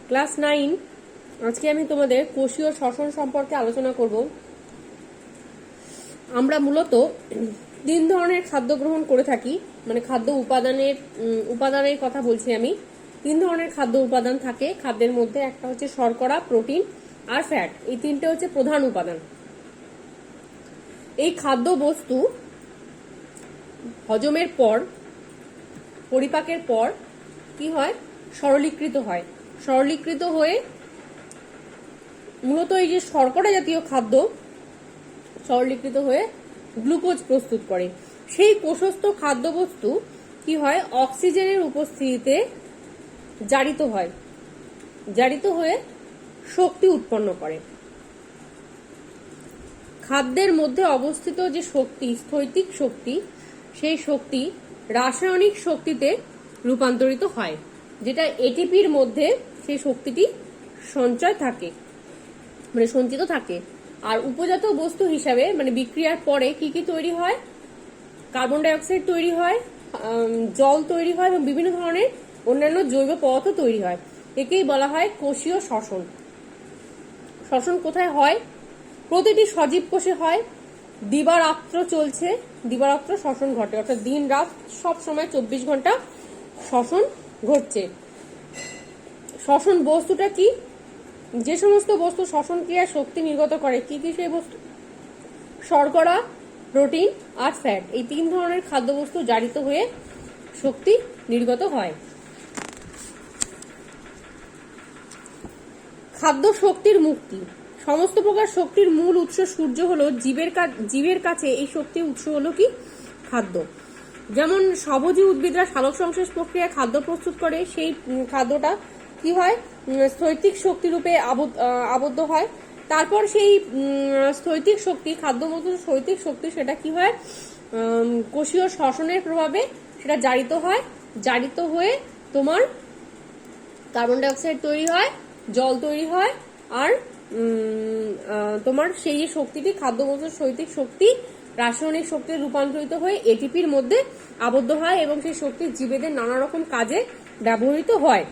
Class 9। আজকে আমি তোমাদের কোষীয় শ্বসন সম্পর্কে আলোচনা করব। আমরা মূলত 3 ধরনের খাদ্য গ্রহণ করে থাকি, মানে খাদ্য উপাদানের কথা বলছি আমি। 3 ধরনের খাদ্য উপাদান থাকে খাদ্যের মধ্যে। একটা হচ্ছে শর্করা, প্রোটিন আর ফ্যাট। এই 3টে হচ্ছে প্রধান উপাদান। এই খাদ্য বস্তু হজমের পর, পরিপাকের পর কি হয়? সরলীকৃত হয়। সরলীকৃত হয়ে মূলত এই যে শর্করা জাতীয় খাদ্য সরলীকৃত হয়ে গ্লুকোজ প্রস্তুত করে। সেই কোষস্থ খাদ্যবস্তু কি হয়? অক্সিজেনের উপস্থিতিতে জারিত হয়, জারিত হয়ে শক্তি উৎপন্ন করে। খাদ্যের মধ্যে অবস্থিত যে শক্তি, স্থৈতিক শক্তি, সেই শক্তি রাসায়নিক শক্তিতে রূপান্তরিত হয়, যেটা এটিপির মধ্যে সেই শক্তিটি সঞ্চয় থাকে, মানে সঞ্চিত থাকে। আর উপজাত বস্তু হিসাবে মানে বিক্রিয়ার পরে কি কি তৈরি হয়? কার্বন ডাই অক্সাইড তৈরি হয়, জল তৈরি হয় এবং বিভিন্ন ধরনের অন্যান্য জৈব পদার্থ তৈরি হয়। একেই বলা হয় কোষীয় শ্বসন। শ্বসন কোথায় হয়? প্রতিটি সজীব কোষে হয়। দিবারাত্র চলছে, দিবারাত্র শ্বসন ঘটে, অর্থাৎ দিন রাত সব সময় 24 ঘন্টা শ্বসন ঘটছে। শ্বসন বস্তুটা কি? যে সমস্ত বস্তু শ্বসন ক্রিয়ায় শক্তি নির্গত করে, কি কি সেই বস্তু? শর্করা, প্রোটিন আর ফ্যাট। এই 3 ধরনের খাদ্যবস্তু জারিত হয়ে শক্তি নির্গত হয়। খাদ্য শক্তির মুক্তি। সমস্ত প্রকার শক্তির মূল উৎস সূর্য হলো। জীবের কাছে এই শক্তির উৎস হলো কি? খাদ্য। যেমন সবজি উদ্ভিদরা সালোক সংশ্লেষ প্রক্রিয়ায় খাদ্য প্রস্তুত করে, সেই খাদ্যটা কি হয়? স্থৈতিক শক্তি রূপে আবদ্ধ হয়। তারপর সেই স্থৈতিক শক্তি, খাদ্যবস্তু স্থৈতিক শক্তি, সেটা কি হয়? কোষীয় শ্বসনের প্রভাবে সেটা জারিত হয়। জারিত হয়ে তোমার কার্বন ডাই অক্সাইড তৈরি হয়, জল তৈরি হয়, আর তোমার সেই শক্তিটি খাদ্যবস্তুর স্থৈতিক শক্তি রাসায়নিক শক্তিতে রূপান্তরিত হয়ে এটিপির মধ্যে আবদ্ধ হয় এবং সেই শক্তি জীবেদের নানা রকম কাজে ব্যবহৃত হয়।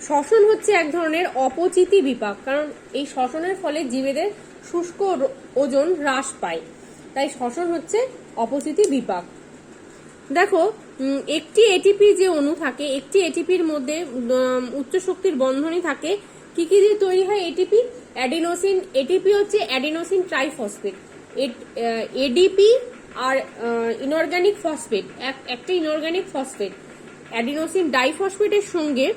শ্বসন হচ্ছে এক ধরনের অপচিতি বিপাক, কারণ এই শ্বসনের ফলে জীবেদের শুষ্ক ওজন হ্রাস পায়, তাই শ্বসন হচ্ছে অপচিতি বিপাক। দেখো, একটি এটিপি যে অণু থাকে, একটি এটিপির মধ্যে উচ্চ শক্তির বন্ধনী থাকে। কি কি দিয়ে তৈরি হয় এটিপি? অ্যাডিনোসিন। এটিপি হচ্ছে অ্যাডিনোসিন ট্রাইফসফেট। এডিপি আর ইনঅর্গানিক ফসফেট, একটা ইনঅর্গানিক ফসফেট। অ্যাডিনোসিন ডাইফসফেটের সঙ্গে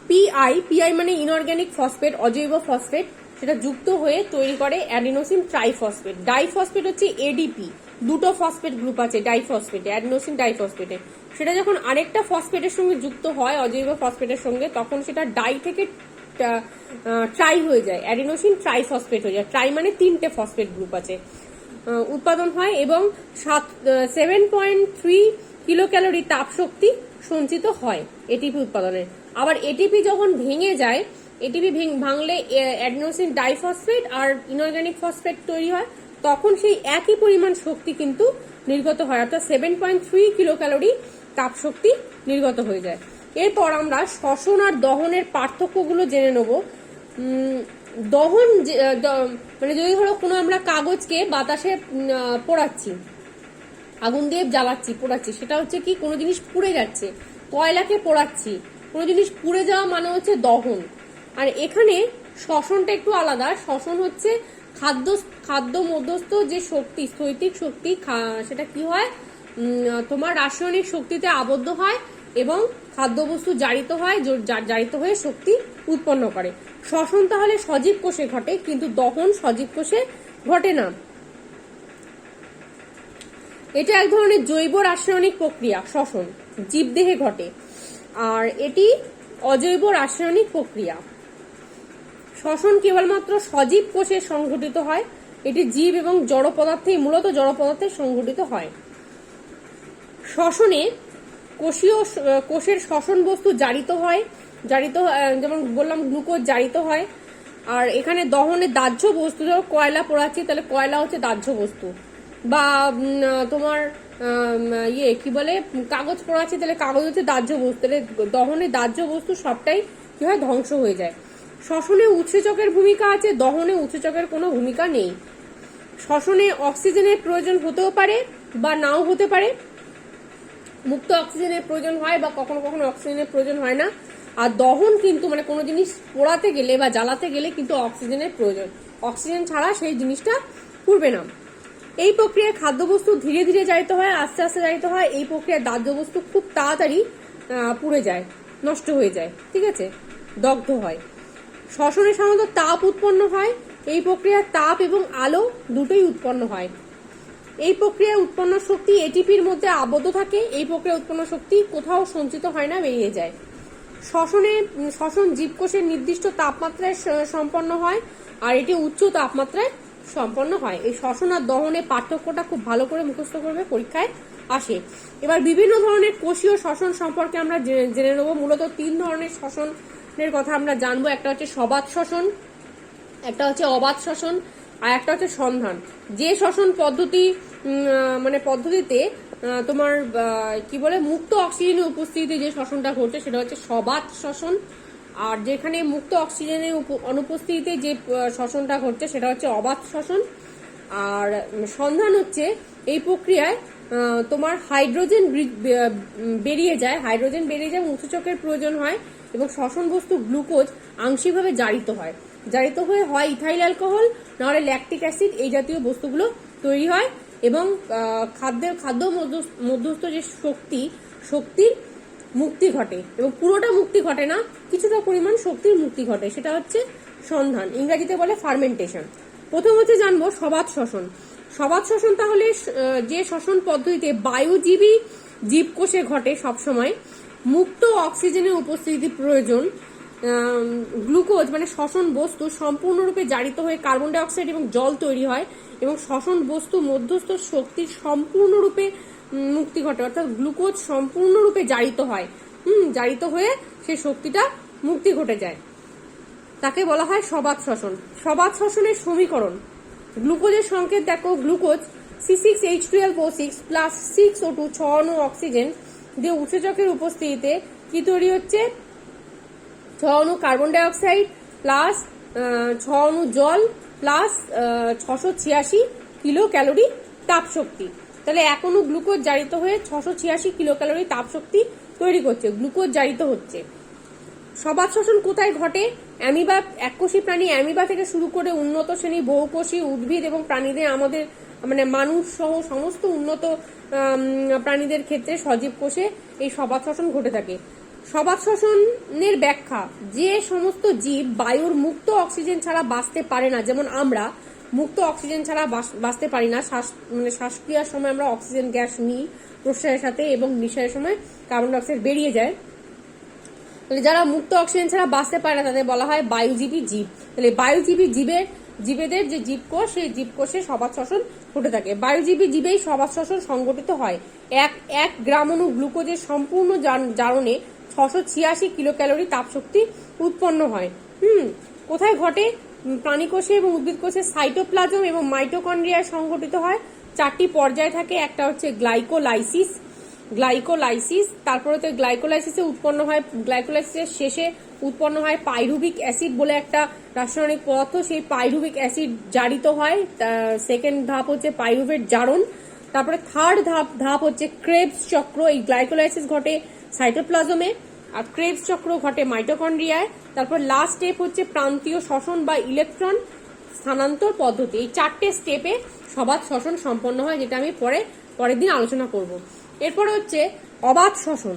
পিআই মানে ইনঅর্গানিক ফসফেট, অজৈব ফসফেট, সেটা যুক্ত হয়ে তৈরি করে অ্যাডিনোসিন ট্রাইফসফেট। ডাইফসফেট হচ্ছে এডিপি। দুটো ফসফেট গ্রুপ আছে ডাইফসফেটে, অ্যাডিনোসিন ডাইফসফেটে। সেটা যখন আরেকটা ফসফেটের সঙ্গে যুক্ত হয়, অজৈব ফসফেটের সঙ্গে, তখন সেটা ডাই থেকে ট্রাই হয়ে যায়, অ্যাডিনোসিন ট্রাইফসফেট হয়ে যায়। ট্রাই মানে 3টে ফসফেট গ্রুপ আছে, উৎপাদন হয় এবং 7.3 কিলো ক্যালোরি তাপ শক্তি সঞ্চিত হয় এটিপি উৎপাদনের। আবার এটিপি যখন ভেঙে যায়, এটিপি ভাঙলে অ্যাডিনোসিন ডাইফসফেট আর ইনঅর্গানিক ফসফেট তৈরি হয়, তখন সেই একই পরিমাণ শক্তি কিন্তু নির্গত হয়, অর্থাৎ 7.3 কিলো ক্যালোরি তাপ শক্তি নির্গত হয়ে যায়। এরপর আমরা শ্বসন আর দহনের পার্থক্যগুলো জেনে নেব। দহন মানে যদি ধরো কোনো আমরা কাগজকে বাতাসে পোড়াচ্ছি, আগুন দিয়ে জ্বালাচ্ছি, পোড়াচ্ছি, সেটা হচ্ছে কি? কোনো জিনিস পুড়ে যাচ্ছে। কয়লাকে পোড়াচ্ছি, কোনো জিনিস পুড়ে যাওয়া মানে হচ্ছে দহন। আর এখানে শ্বসনটা একটু আলাদা। শ্বসন হচ্ছে খাদ্য মধ্যস্থ যে শক্তি, স্থৈতিক শক্তি, সেটা কি হয়? তোমার রাসায়নিক শক্তিতে আবদ্ধ হয় এবং খাদ্যবস্তু জারিত হয়, জারিত হয়ে শক্তি উৎপন্ন করে। শ্বসন তাহলে সজীব কোষে ঘটে, কিন্তু দহন সজীব কোষে ঘটে না। এটা এক ধরনের জৈব রাসায়নিক প্রক্রিয়া। শ্বসন জীবদেহে ঘটে, আর এটি অজৈব রাসায়নিক প্রক্রিয়া। শ্বসন কেবলমাত্র সজীব কোষে সংঘটিত হয়। এটি জীব এবং জড় পদার্থে, মূলত জড় পদার্থে সংঘটিত হয়। শ্বসনে কোষের শ্বসন বস্তু জারিত হয়, যেমন বললাম গ্লুকোজ জারিত হয়। আর এখানে দহনে দাহ্য বস্তু, ধরো কয়লা পোড়াচ্ছি, তাহলে কয়লা হচ্ছে দাহ্য বস্তু। বা তোমার কি বলে কাগজ পোড়াচ্ছি, তাহলে কাগজ হচ্ছে দাহ্য বস্তু, তাহলে দহনে দাহ্য বস্তু সবটাই কি হয়, ধ্বংস হয়ে যায়। শ্বসনে উৎসেচকের ভূমিকা আছে, দহনে উৎসেচকের কোনো ভূমিকা নেই। শ্বসনে অক্সিজেনের প্রয়োজন হতেও পারে বা নাও হতে পারে, মুক্ত অক্সিজেনের প্রয়োজন হয় বা কখনো কখনো অক্সিজেনের প্রয়োজন হয় না। আর দহন কিন্তু মানে কোনো জিনিস পোড়াতে গেলে বা জ্বালাতে গেলে কিন্তু অক্সিজেনের প্রয়োজন, অক্সিজেন ছাড়া সেই জিনিসটা পুড়বে না। এই প্রক্রিয়ায় খাদ্যবস্তু ধীরে ধীরে জারিত হয়, আস্তে আস্তে জারিত হয়। এই প্রক্রিয়ায় দাহ্য বস্তু খুব তাড়াতাড়ি পুড়ে যায়, নষ্ট হয়ে যায়, ঠিক আছে, দগ্ধ হয়। শ্বসনে সাধারণত তাপ উৎপন্ন হয়, এই প্রক্রিয়ায় তাপ এবং আলো দুটোই উৎপন্ন হয়। এই প্রক্রিয়ায় উৎপন্ন শক্তি এটিপির মধ্যে আবদ্ধ থাকে, এই প্রক্রিয়ায় উৎপন্ন শক্তি কোথাও সঞ্চিত হয় না, বেরিয়ে যায়। শ্বসন জীবকোষের নির্দিষ্ট তাপমাত্রায় সম্পন্ন হয়, আর এটি উচ্চ তাপমাত্রায় সম্পন্ন হয়। এই শ্বসন আর দহনের পার্থক্যটা খুব ভালো করে মুখস্থ করবে, পরীক্ষায় আসে। এবার বিভিন্ন ধরনের কোষীয় শ্বসন সম্পর্কে আমরা জেনে নেব। মূলত 3 ধরনের শ্বসনের কথা আমরা জানবো। একটা হচ্ছে সবাত শ্বসন, একটা হচ্ছে অবাত শ্বসন, আর একটা হচ্ছে সন্ধান। যে শ্বসন পদ্ধতিতে তোমার কি বলে মুক্ত অক্সিজেনের উপস্থিতিতে যে শ্বসনটা ঘটছে সেটা হচ্ছে সবাত শ্বসন, আর যেখানে মুক্ত অক্সিজেনের অনুপস্থিতিতে যে শ্বসনটা ঘটছে সেটা হচ্ছে অবাত শ্বসন। আর সন্ধান হচ্ছে এই প্রক্রিয়ায় তোমার হাইড্রোজেন বেরিয়ে যায়, উৎসেচকের প্রয়োজন হয় এবং শ্বসন বস্তু গ্লুকোজ আংশিকভাবে জারিত হয় ইথাইল অ্যালকোহল, নাহলে ল্যাকটিক অ্যাসিড, এই জাতীয় বস্তুগুলো তৈরি হয় এবং খাদ্য মধ্যস্থ যে শক্তির মুক্তি ঘটে, এবং পুরোটা মুক্তি ঘটে না, কিছুটা পরিমাণ শক্তির মুক্তি ঘটে, সেটা হচ্ছে সন্ধান, ইংরেজিতে বলে ফার্মেন্টেশন। প্রথম হচ্ছে জানবো সবাত শ্বসন। সবাত শ্বসন তাহলে যে শ্বসন পদ্ধতিতে বায়ুজীবী জীবকোষে ঘটে সবসময়, মুক্ত অক্সিজেনের উপস্থিতি প্রয়োজন, গ্লুকোজ মানে শ্বসন বস্তু সম্পূর্ণরূপে জারিত হয়ে কার্বন ডাই অক্সাইড এবং জল তৈরি হয় এবং শ্বসন বস্তু মধ্যস্থ শক্তির সম্পূর্ণরূপে মুক্তি ঘটে, অর্থাৎ গ্লুকোজ সম্পূর্ণরূপে জারিত হয়, জারিত হয়ে সেই শক্তিটা মুক্তি ঘটে যায়, তাকে বলা হয় সবাত শ্বসন। সবাত শ্বসনের সমীকরণ, গ্লুকোজের সংকেত দেখো, গ্লুকোজ C6H12O6 প্লাস 6O2 6 অণু অক্সিজেন দিয়ে উৎসেচকের উপস্থিতিতে কি তৈরি হচ্ছে, 6 অণু কার্বন ডাই অক্সাইড প্লাস 6 অণু জল প্লাস 686 কিলো ক্যালোরি তাপ শক্তি। তাহলে 1 অণু গ্লুকোজ জারিত হয়ে 686 কিলো ক্যালোরি তাপ শক্তি তৈরি করছে, গ্লুকোজ জারিত হচ্ছে। সবাত শ্বসন কোথায় ঘটে, অ্যামিবা, এককোষী প্রাণী অ্যামিবা থেকে শুরু করে উন্নত শ্রেণী বহুকোষী উদ্ভিদ এবং প্রাণীদের, আমাদের মানে মানুষ সহ সমস্ত উন্নত প্রাণীদের ক্ষেত্রে সজীব কোষে এই সবাত শ্বসন ঘটে থাকে। সবাত শ্বসনের ব্যাখ্যা, যে সমস্ত জীব বায়ুর মুক্ত অক্সিজেন ছাড়া বাঁচতে পারে না, যেমন আমরা মুক্ত অক্সিজেন ছাড়া বাঁচতে পারি না, শ্বাসক্রিয়ার সময় আমরা অক্সিজেন গ্যাস নিই প্রশ্বাসের সাথে এবং নিঃশ্বাসের সময় কার্বন ডাই অক্সাইড বেরিয়ে যায়, তাহলে যারা মুক্ত অক্সিজেন ছাড়া বাঁচতে পারে না তাদের বলা হয় বায়ুজীবী জীব। তাহলে বায়ুজীবী জীবেদের যে জীবকোষ, সেই জীবকোষে সবাত শ্বসন ঘটে থাকে। বায়ুজীবী জীবেই সবাত শ্বসন সংঘটিত হয়। এক গ্রাম অণু গ্লুকোজের সম্পূর্ণ জারণে 686 কিলো ক্যালোরি তাপশক্তি উৎপন্ন হয়। কোথায় ঘটে, প্রাণী কোষে এবং উদ্ভিদ কোষে সাইটোপ্লাজম এবং মাইটোকন্ড্রিয়ায় সংঘটিত হয়। 4টি পর্যায় থাকে, একটা হচ্ছে গ্লাইকোলাইসিস, তারপরে তো গ্লাইকোলাইসিসে উৎপন্ন হয়, গ্লাইকোলাইসিসের শেষে উৎপন্ন হয় পাইরুভিক অ্যাসিড বলে একটা রাসায়নিক পদার্থ, সেই পাইরুভিক অ্যাসিড জারিত হয়। সেকেন্ড ধাপ হচ্ছে পাইরুভেট জারণ। তারপরে থার্ড ধাপ হচ্ছে ক্রেবস চক্র। এই গ্লাইকোলাইসিস ঘটে সাইটোপ্লাজমে আর ক্রেবস চক্র ঘটে মাইটোকন্ড্রিয়ায়। তারপর লাস্ট স্টেপ হচ্ছে প্রান্তীয় শ্বসন বা ইলেকট্রন স্থানান্তর পদ্ধতি। এই 4টে স্টেপে সবাত শ্বসন সম্পন্ন হয়, যেটা আমি পরের দিন আলোচনা করব। এরপরে হচ্ছে অবাত শ্বসন।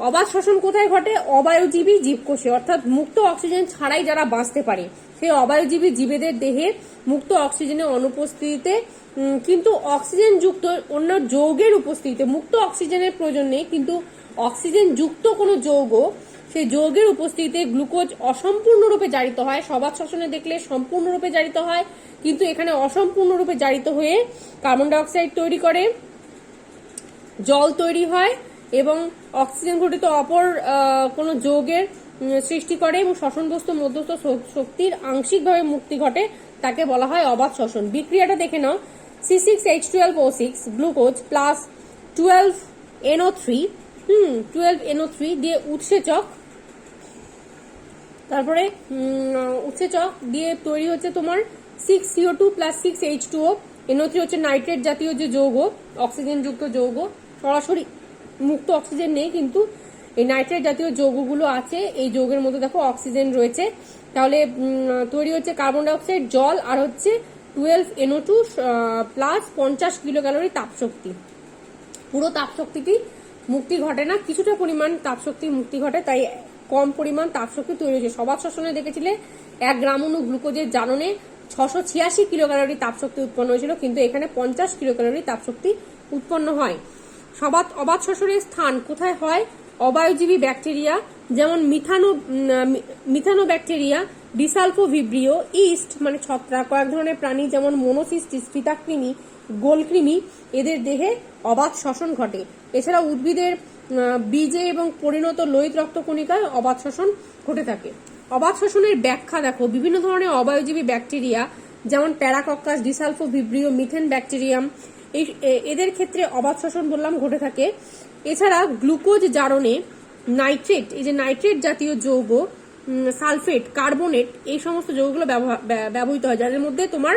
অবাত শ্বসন কোথায় ঘটে, অবায়ুজীবী জীবকোষে, অর্থাৎ মুক্ত অক্সিজেন ছাড়াই যারা বাঁচতে পারে সেই অবায়ুজীবী জীবেদের দেহে মুক্ত অক্সিজেনের অনুপস্থিতিতে কিন্তু অক্সিজেন যুক্ত অন্য যৌগের উপস্থিতিতে, মুক্ত অক্সিজেনের প্রয়োজন নেই কিন্তু অক্সিজেন যুক্ত কোনো যৌগ, সেই যৌগের উপস্থিতিতে গ্লুকোজ অসম্পূর্ণরূপে জারিত হয়। সবাত শ্বসনে দেখলে সম্পূর্ণরূপে জারিত হয়, কিন্তু এখানে অসম্পূর্ণরূপে জারিত হয়ে কার্বন ডাই অক্সাইড তৈরি করে, জল তৈরি হয় এবং অক্সিজেন ঘটিত অপর কোনো যৌগের সৃষ্টি করে এবং শ্বসন বস্তু মধ্যস্থ শক্তির আংশিকভাবে মুক্তি ঘটে, তাকে বলা হয় অবাত শ্বসন। বিক্রিয়াটা দেখে নাও, C6H12O6 glucose plus 12NO3 12NO3 দিয়ে উৎসেচক, তারপরে উৎসেচক দিয়ে তৈরি হচ্ছে তোমার 6CO2 প্লাস 6H2O। NO3 হচ্ছে নাইট্রেট জাতীয় যে যৌগ, অক্সিজেন যুক্ত যৌগ, সরাসরি মুক্ত অক্সিজেন নেই কিন্তু এই নাইট্রেট জাতীয় যৌগগুলো আছে, এই যৌগের মধ্যে দেখো অক্সিজেন রয়েছে। তাহলে তৈরি হচ্ছে কার্বন ডাইঅক্সাইড, জল আর হচ্ছে 12NO2 প্লাস 50 কিলো ক্যালোরি তাপশক্তি। পুরো তাপশক্তিটি মুক্তি ঘটে না, কিছুটা পরিমাণ তাপশক্তি মুক্তি ঘটে, তাই কম পরিমাণ তাপশক্তি তৈরি হয়েছে। সবার শ্বসনে দেখেছিলে 1 গ্রাম অণু গ্লুকোজের জারণে 686 কিলো ক্যালোরি তাপশক্তি উৎপন্ন হয়েছিল, কিন্তু এখানে 50 কিলো ক্যালোরি তাপশক্তি উৎপন্ন হয়। অবাধ শ্বসনের স্থান কোথায় হয়? অবায়ুজীবী ব্যাকটেরিয়া যেমন মিথানো ব্যাকটেরিয়া, ডিসালফোভিব্রিও, ইস্ট মানে ছত্রাক, কয়েক ধরনের প্রাণী যেমন মনোসিস্টিস, ফিতাকৃমি, গোলকৃমি, এদের দেহে অবাধ শ্বসন ঘটে। এছাড়া উদ্ভিদের বীজে এবং পরিণত লোহিত রক্তকণিকায় অবাধ শ্বসন ঘটে থাকে। অবাধ শ্বসনের ব্যাখ্যা দেখো, বিভিন্ন ধরনের অবায়ুজীবী ব্যাকটেরিয়া যেমন প্যারাকক্কাস, ডিসালফোভিব্রিও, মিথেন ব্যাকটেরিয়াম, এদের ক্ষেত্রে অবাধ শ্বসন বললাম ঘটে থাকে। এছাড়া গ্লুকোজ জারণে নাইট্রেট, এই যে নাইট্রেট জাতীয় যৌগ, সালফেট, কার্বনেট, এই সমস্ত যৌগগুলো ব্যবহৃত হয়, যাদের মধ্যে তোমার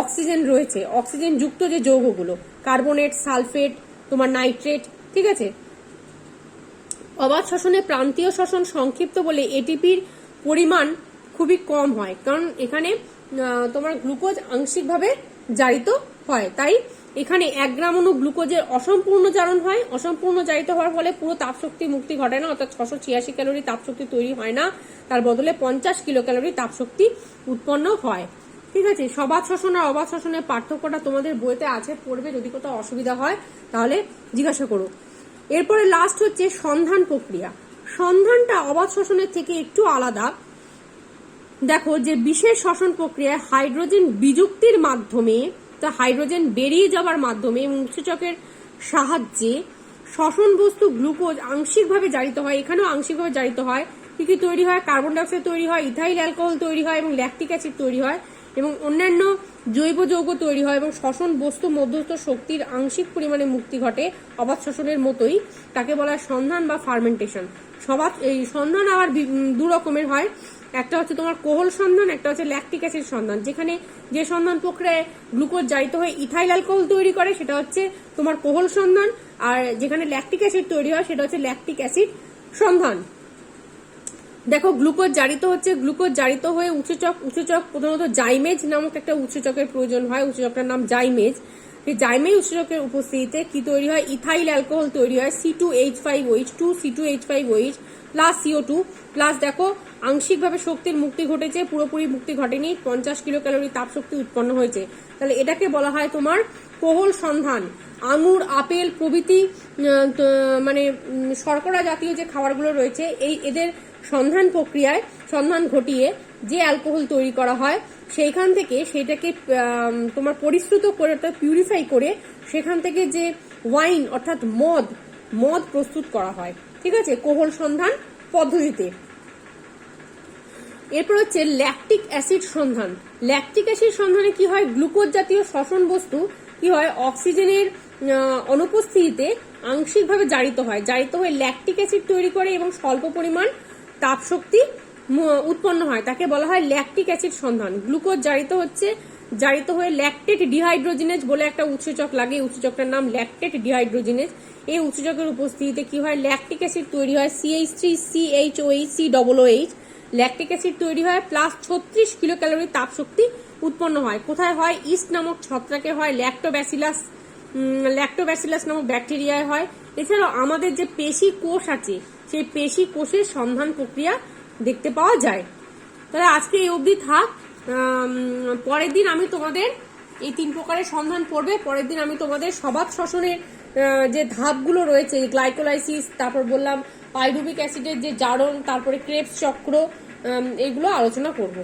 অক্সিজেন রয়েছে, অক্সিজেন যুক্ত যে যৌগগুলো, কার্বনেট, সালফেট, তোমার নাইট্রেট, ঠিক আছে। অবাধ শ্বসনে প্রান্তীয় শ্বসন সংক্ষিপ্ত বলে এটিপির পরিমাণ খুবই কম হয়, কারণ এখানে তোমার গ্লুকোজ আংশিকভাবে জারিত হয়, তাই এখানে 1 গ্রাম অণু গ্লুকোজের অসম্পূর্ণ জারণ হয়। অসম্পূর্ণ জারিত হওয়ার ফলে পুরো তাপশক্তি মুক্তি ঘটে না, অর্থাৎ 686 ক্যালোরি তাপশক্তি তৈরি হয় না, তার বদলে 50 কিলো ক্যালোরি তাপশক্তি উৎপন্ন হয়। ঠিক আছে, সবাধ শ্বসন আর অবাধ শ্বসনের পার্থক্যটা তোমাদের বইতে আছে, পড়বে, যদি কোথাও অসুবিধা হয় তাহলে জিজ্ঞাসা করো। এরপরে লাস্ট হচ্ছে সন্ধান প্রক্রিয়া। সন্ধানটা অবাধ শ্বসনের থেকে একটু আলাদা। দেখো যে বিশেষ শ্বসন প্রক্রিয়ায় হাইড্রোজেন বিযুক্তির মাধ্যমে, তা হাইড্রোজেন বেরিয়ে যাওয়ার মাধ্যমে এবং উৎসেচকের সাহায্যে শ্বসন বস্তু গ্লুকোজ আংশিকভাবে জারিত হয়। এখানেও আংশিকভাবে জারিত হয়। কি কি তৈরি হয়? কার্বন ডাইঅক্সাইড তৈরি হয়, ইথাইল অ্যালকোহল তৈরি হয় এবং ল্যাকটিক অ্যাসিড তৈরি হয় এবং অন্যান্য জৈব যৌগ তৈরি হয় এবং শ্বসন বস্তু মধ্যস্থ শক্তির আংশিক পরিমাণে মুক্তি ঘটে অবাধ শ্বসনের মতোই। তাকে বলা হয় সন্ধান বা ফার্মেন্টেশন। এই সন্ধান আবার 2 রকমের হয়, একটা হচ্ছে তোমার কোহল সন্ধান, একটা হচ্ছে ল্যাকটিক অ্যাসিড সন্ধান। যেখানে যে সন্ধান প্রক্রিয়ায় গ্লুকোজ জারিত হয়ে ইথাইল অ্যালকোহল তৈরি করে সেটা হচ্ছে তোমার কোহল সন্ধান, আর যেখানে ল্যাকটিক অ্যাসিড তৈরি হয় সেটা হচ্ছে ল্যাকটিক অ্যাসিড সন্ধান। দেখো গ্লুকোজ জারিত হচ্ছে, গ্লুকোজ জারিত হয়ে উৎসেচক প্রধানত জাইমেজ নামক একটা উৎসেচকের প্রয়োজন হয়, উৎসেচকটার নাম জাইমেজ। এই জাইমেজ উৎসেচকের উপস্থিতিতে কি তৈরি হয়? ইথাইল অ্যালকোহল তৈরি হয়, C2H5OH 2C2H5OH plus CO2 plus. দেখো আংশিকভাবে শক্তির মুক্তি ঘটেছে, পুরোপুরি মুক্তি ঘটেনি, 50 কিলো ক্যালোরি তাপশক্তি উৎপন্ন হয়েছে। তাহলে এটাকে বলা হয় তোমার কোহল সন্ধান। আঙুর, আপেল প্রভৃতি মানে শর্করা জাতীয় যে খাবারগুলো রয়েছে, এদের সন্ধান প্রক্রিয়ায় সন্ধান ঘটিয়ে যে অ্যালকোহল তৈরি করা হয় সেইখান থেকে সেটাকে তোমার পরিশ্রুত করে, পিউরিফাই করে সেখান থেকে যে ওয়াইন অর্থাৎ মদ প্রস্তুত করা হয়। ঠিক আছে, কোহল সন্ধান পদ্ধতিতে। এরপর হচ্ছে ল্যাকটিক অ্যাসিড সন্ধান। ল্যাকটিক অ্যাসিড সন্ধানে কি হয়? গ্লুকোজ জাতীয় শ্বসন বস্তু কি হয়? অক্সিজেনের অনুপস্থিতিতে আংশিকভাবে জারিত হয়, জারিত হয়ে ল্যাকটিক অ্যাসিড তৈরি করে এবং স্বল্প পরিমাণ তাপশক্তি উৎপন্ন হয়, তাকে বলা হয় ল্যাকটিক অ্যাসিড সন্ধান। গ্লুকোজ জারিত হয়ে ল্যাকটেট ডিহাইড্রোজিনেজ বলে একটা উৎসেচক লাগে, উৎসেচকটার নাম ল্যাকটেট ডিহাইড্রোজিনেজ। এই উৎসেচকের উপস্থিতিতে কি হয়? ল্যাকটিক অ্যাসিড তৈরি হয়, CH3CHOH COOH ল্যাকটিক অ্যাসিড তৈরি হয় প্লাস 36 কিলো ক্যালোরি তাপশক্তি উৎপন্ন হয়। কোথায় হয়? ইস্ট নামক ছত্রাকে হয়, ল্যাক্টোব্যাসিলাস নামক ব্যাকটেরিয়ায় হয়। এছাড়াও আমাদের যে পেশি কোষ আছে সেই পেশি কোষের সন্ধান প্রক্রিয়া দেখতে পাওয়া যায়। তাহলে আজকে এই অবধি থাক। পরের দিন আমি তোমাদের এই 3 প্রকারের সন্ধান পড়বে। পরের দিন আমি তোমাদের সবাধ শ্বসনের যে ধাপগুলো রয়েছে, গ্লাইকোলাইসিস, তারপর বললাম পাইরুভিক অ্যাসিডের যে জারণ, তারপরে ক্রেবস চক্র, এগুলো আলোচনা করব।